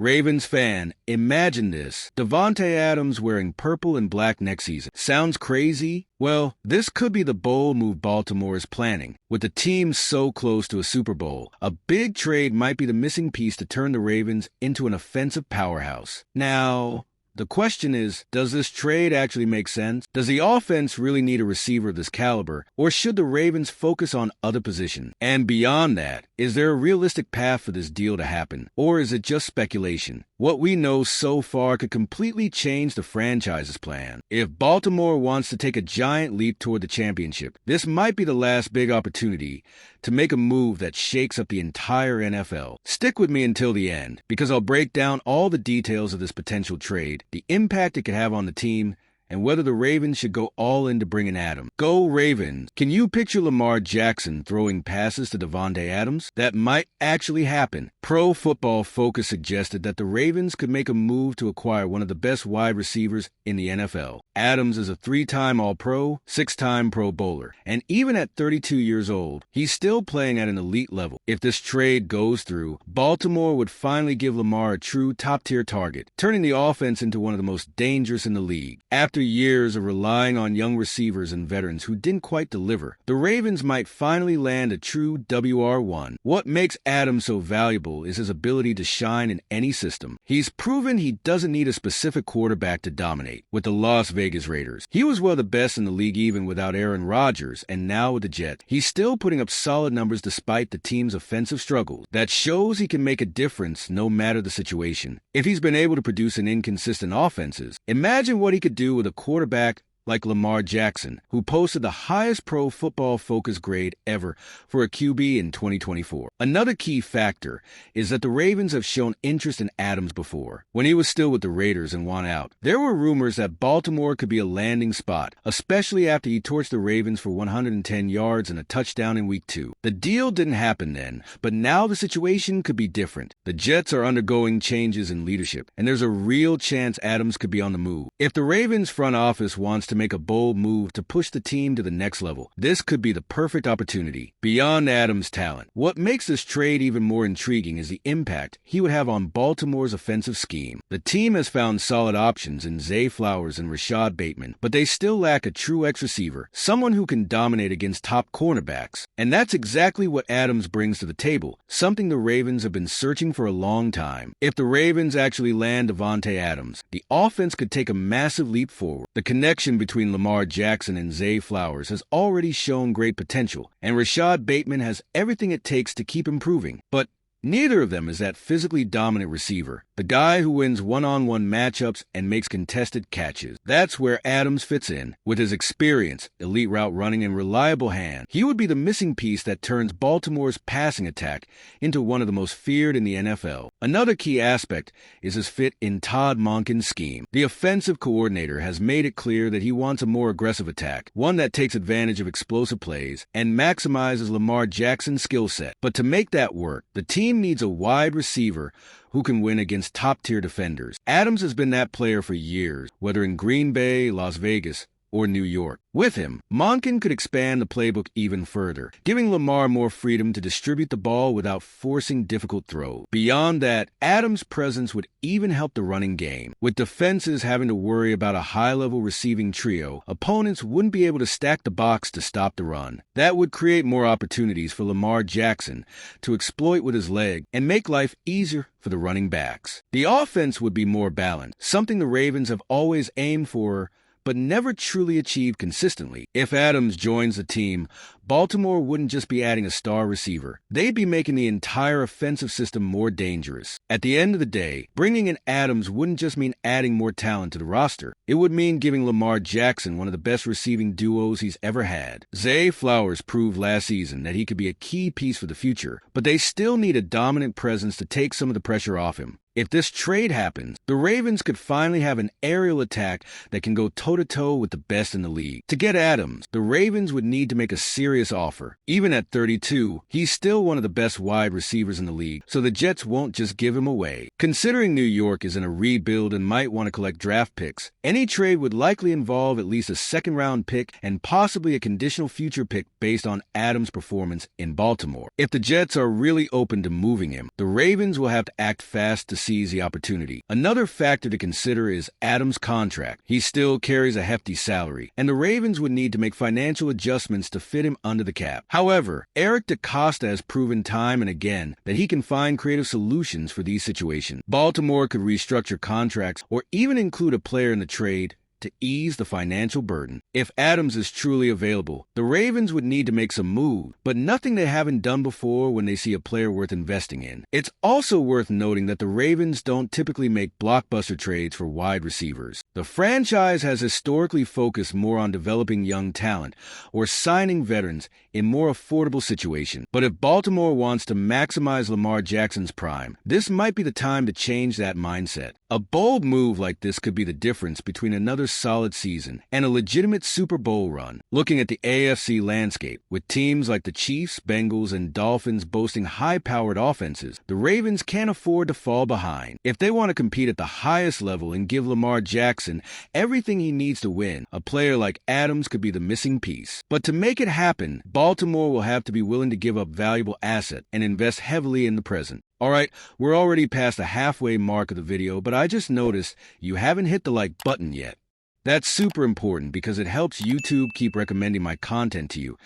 Ravens fan, imagine this. Davante Adams wearing purple and black next season. Sounds crazy? Well, this could be the bold move Baltimore is planning. With the team so close to a Super Bowl, a big trade might be the missing piece to turn the Ravens into an offensive powerhouse. Now, the question is, does this trade actually make sense? Does the offense really need a receiver of this caliber, or should the Ravens focus on other positions? And beyond that, is there a realistic path for this deal to happen, or is it just speculation? What we know so far could completely change the franchise's plan. If Baltimore wants to take a giant leap toward the championship, this might be the last big opportunity to make a move that shakes up the entire NFL. Stick with me until the end, because I'll break down all the details of this potential trade, the impact it could have on the team, and whether the Ravens should go all in to bring in Adams. Go Ravens! Can you picture Lamar Jackson throwing passes to Davante Adams? That might actually happen. Pro Football Focus suggested that the Ravens could make a move to acquire one of the best wide receivers in the NFL. Adams is a 3-time All-Pro, 6-time Pro Bowler, and even at 32 years old, he's still playing at an elite level. If this trade goes through, Baltimore would finally give Lamar a true top-tier target, turning the offense into one of the most dangerous in the league. After years of relying on young receivers and veterans who didn't quite deliver, the Ravens might finally land a true WR1. What makes Adams so valuable is his ability to shine in any system. He's proven he doesn't need a specific quarterback to dominate. With the Las Vegas Raiders, he was one of the best in the league even without Aaron Rodgers, and now with the Jets, he's still putting up solid numbers despite the team's offensive struggles. That shows he can make a difference no matter the situation. If he's been able to produce in inconsistent offenses, imagine what he could do with a quarterback like Lamar Jackson, who posted the highest Pro Football Focus grade ever for a QB in 2024. Another key factor is that the Ravens have shown interest in Adams before. When he was still with the Raiders and won out, there were rumors that Baltimore could be a landing spot, especially after he torched the Ravens for 110 yards and a touchdown in Week 2. The deal didn't happen then, but now the situation could be different. The Jets are undergoing changes in leadership, and there's a real chance Adams could be on the move. If the Ravens front office wants to make a bold move to push the team to the next level, this could be the perfect opportunity. Beyond Adams' talent, what makes this trade even more intriguing is the impact he would have on Baltimore's offensive scheme. The team has found solid options in Zay Flowers and Rashad Bateman, but they still lack a true X receiver, someone who can dominate against top cornerbacks. And that's exactly what Adams brings to the table, something the Ravens have been searching for a long time. If the Ravens actually land Davante Adams, the offense could take a massive leap forward. The connection between Lamar Jackson and Zay Flowers has already shown great potential, and Rashad Bateman has everything it takes to keep improving. But neither of them is that physically dominant receiver, the guy who wins one-on-one matchups and makes contested catches. That's where Adams fits in. With his experience, elite route running, and reliable hand, he would be the missing piece that turns Baltimore's passing attack into one of the most feared in the NFL. Another key aspect is his fit in Todd Monken's scheme. The offensive coordinator has made it clear that he wants a more aggressive attack, one that takes advantage of explosive plays and maximizes Lamar Jackson's skill set. But to make that work, the team needs a wide receiver who can win against top-tier defenders. Adams has been that player for years, whether in Green Bay, Las Vegas, or New York. With him, Monken could expand the playbook even further, giving Lamar more freedom to distribute the ball without forcing difficult throws. Beyond that, Adams' presence would even help the running game. With defenses having to worry about a high-level receiving trio, opponents wouldn't be able to stack the box to stop the run. That would create more opportunities for Lamar Jackson to exploit with his leg and make life easier for the running backs. The offense would be more balanced, something the Ravens have always aimed for but never truly achieved consistently. If Adams joins the team, Baltimore wouldn't just be adding a star receiver. They'd be making the entire offensive system more dangerous. At the end of the day, bringing in Adams wouldn't just mean adding more talent to the roster. It would mean giving Lamar Jackson one of the best receiving duos he's ever had. Zay Flowers proved last season that he could be a key piece for the future, but they still need a dominant presence to take some of the pressure off him. If this trade happens, the Ravens could finally have an aerial attack that can go toe-to-toe with the best in the league. To get Adams, the Ravens would need to make a serious offer. Even at 32, he's still one of the best wide receivers in the league, so the Jets won't just give him away. Considering New York is in a rebuild and might want to collect draft picks, any trade would likely involve at least a second-round pick and possibly a conditional future pick based on Adams' performance in Baltimore. If the Jets are really open to moving him, the Ravens will have to act fast to seize the opportunity. Another factor to consider is Adams' contract. He still carries a hefty salary, and the Ravens would need to make financial adjustments to fit him under the cap. However, Eric DeCosta has proven time and again that he can find creative solutions for these situations. Baltimore could restructure contracts or even include a player in the trade to ease the financial burden. If Adams is truly available, the Ravens would need to make some moves, but nothing they haven't done before when they see a player worth investing in. It's also worth noting that the Ravens don't typically make blockbuster trades for wide receivers. The franchise has historically focused more on developing young talent or signing veterans in more affordable situations. But if Baltimore wants to maximize Lamar Jackson's prime, this might be the time to change that mindset. A bold move like this could be the difference between another solid season and a legitimate Super Bowl run. Looking at the AFC landscape, with teams like the Chiefs, Bengals, and Dolphins boasting high-powered offenses, the Ravens can't afford to fall behind. If they want to compete at the highest level and give Lamar Jackson everything he needs to win, a player like Adams could be the missing piece. But to make it happen, Baltimore will have to be willing to give up valuable assets and invest heavily in the present. Alright, we're already past the halfway mark of the video, but I just noticed you haven't hit the like button yet. That's super important because it helps YouTube keep recommending my content to you,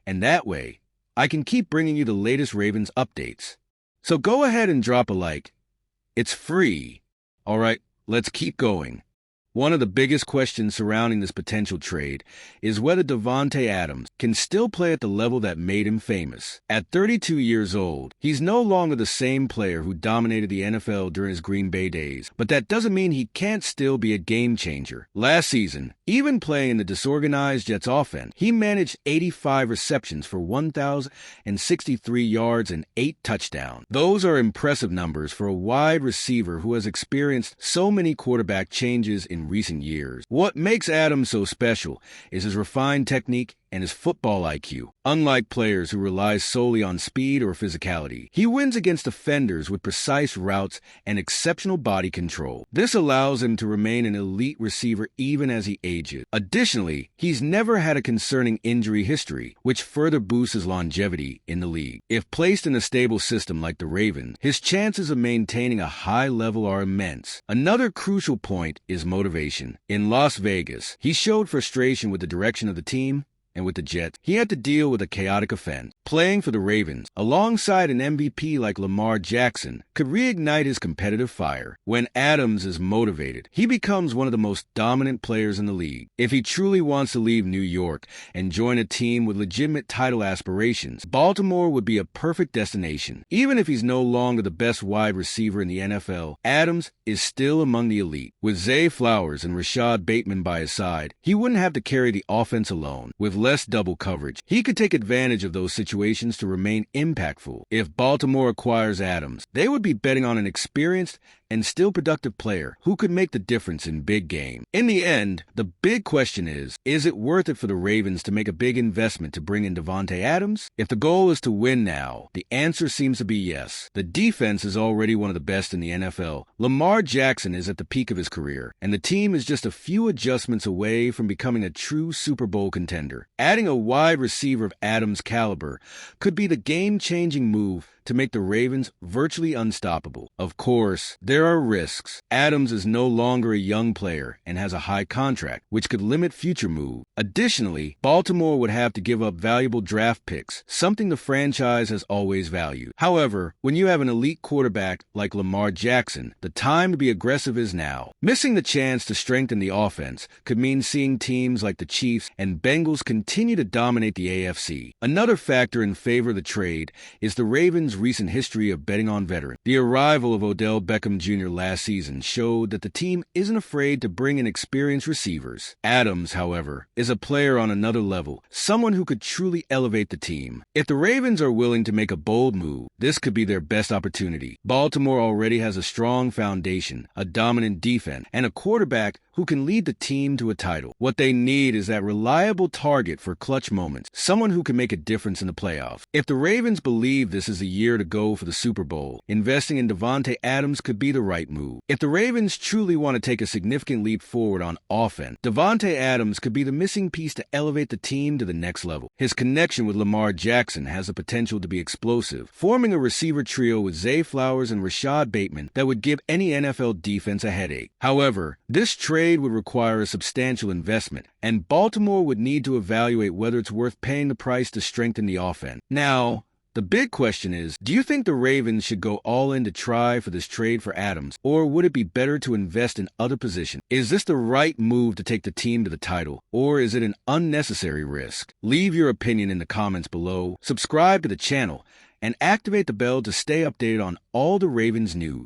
and that way, I can keep bringing you the latest Ravens updates. So go ahead and drop a like. It's free. Alright, let's keep going. One of the biggest questions surrounding this potential trade is whether Davante Adams can still play at the level that made him famous. At 32 years old, he's no longer the same player who dominated the NFL during his Green Bay days, but that doesn't mean he can't still be a game changer. Last season, even playing in the disorganized Jets offense, he managed 85 receptions for 1,063 yards and 8 touchdowns. Those are impressive numbers for a wide receiver who has experienced so many quarterback changes in recent years. What makes Adams so special is his refined technique and his football IQ. Unlike players who rely solely on speed or physicality, he wins against defenders with precise routes and exceptional body control. This allows him to remain an elite receiver even as he ages. Additionally, he's never had a concerning injury history, which further boosts his longevity in the league. If placed in a stable system like the Ravens, his chances of maintaining a high level are immense. Another crucial point is motivation. In Las Vegas, he showed frustration with the direction of the team and with the Jets. He had to deal with a chaotic offense. Playing for the Ravens, alongside an MVP like Lamar Jackson, could reignite his competitive fire. When Adams is motivated, he becomes one of the most dominant players in the league. If he truly wants to leave New York and join a team with legitimate title aspirations, Baltimore would be a perfect destination. Even if he's no longer the best wide receiver in the NFL, Adams is still among the elite. With Zay Flowers and Rashad Bateman by his side, he wouldn't have to carry the offense alone. With less double coverage, he could take advantage of those situations to remain impactful. If Baltimore acquires Adams, they would be betting on an experienced and still productive player who could make the difference in big games. In the end, the big question is it worth it for the Ravens to make a big investment to bring in Davante Adams? If the goal is to win now, the answer seems to be yes. The defense is already one of the best in the NFL. Lamar Jackson is at the peak of his career, and the team is just a few adjustments away from becoming a true Super Bowl contender. Adding a wide receiver of Adams' caliber could be the game-changing move to make the Ravens virtually unstoppable. Of course, there are risks. Adams is no longer a young player and has a high contract, which could limit future moves. Additionally, Baltimore would have to give up valuable draft picks, something the franchise has always valued. However, when you have an elite quarterback like Lamar Jackson, the time to be aggressive is now. Missing the chance to strengthen the offense could mean seeing teams like the Chiefs and Bengals continue to dominate the AFC. Another factor in favor of the trade is the Ravens' recent history of betting on veterans. The arrival of Odell Beckham Jr. last season showed that the team isn't afraid to bring in experienced receivers. Adams, however, is a player on another level, someone who could truly elevate the team. If the Ravens are willing to make a bold move, this could be their best opportunity. Baltimore already has a strong foundation, a dominant defense, and a quarterback who can lead the team to a title. What they need is that reliable target for clutch moments, someone who can make a difference in the playoffs. If the Ravens believe this is the year year to go for the Super Bowl. Investing in Davante Adams could be the right move. If the Ravens truly want to take a significant leap forward on offense, Davante Adams could be the missing piece to elevate the team to the next level. His connection with Lamar Jackson has the potential to be explosive, forming a receiver trio with Zay Flowers and Rashad Bateman that would give any NFL defense a headache. However, this trade would require a substantial investment, and Baltimore would need to evaluate whether it's worth paying the price to strengthen the offense. Now, the big question is, do you think the Ravens should go all in to try for this trade for Adams, or would it be better to invest in other positions? Is this the right move to take the team to the title, or is it an unnecessary risk? Leave your opinion in the comments below, subscribe to the channel, and activate the bell to stay updated on all the Ravens news.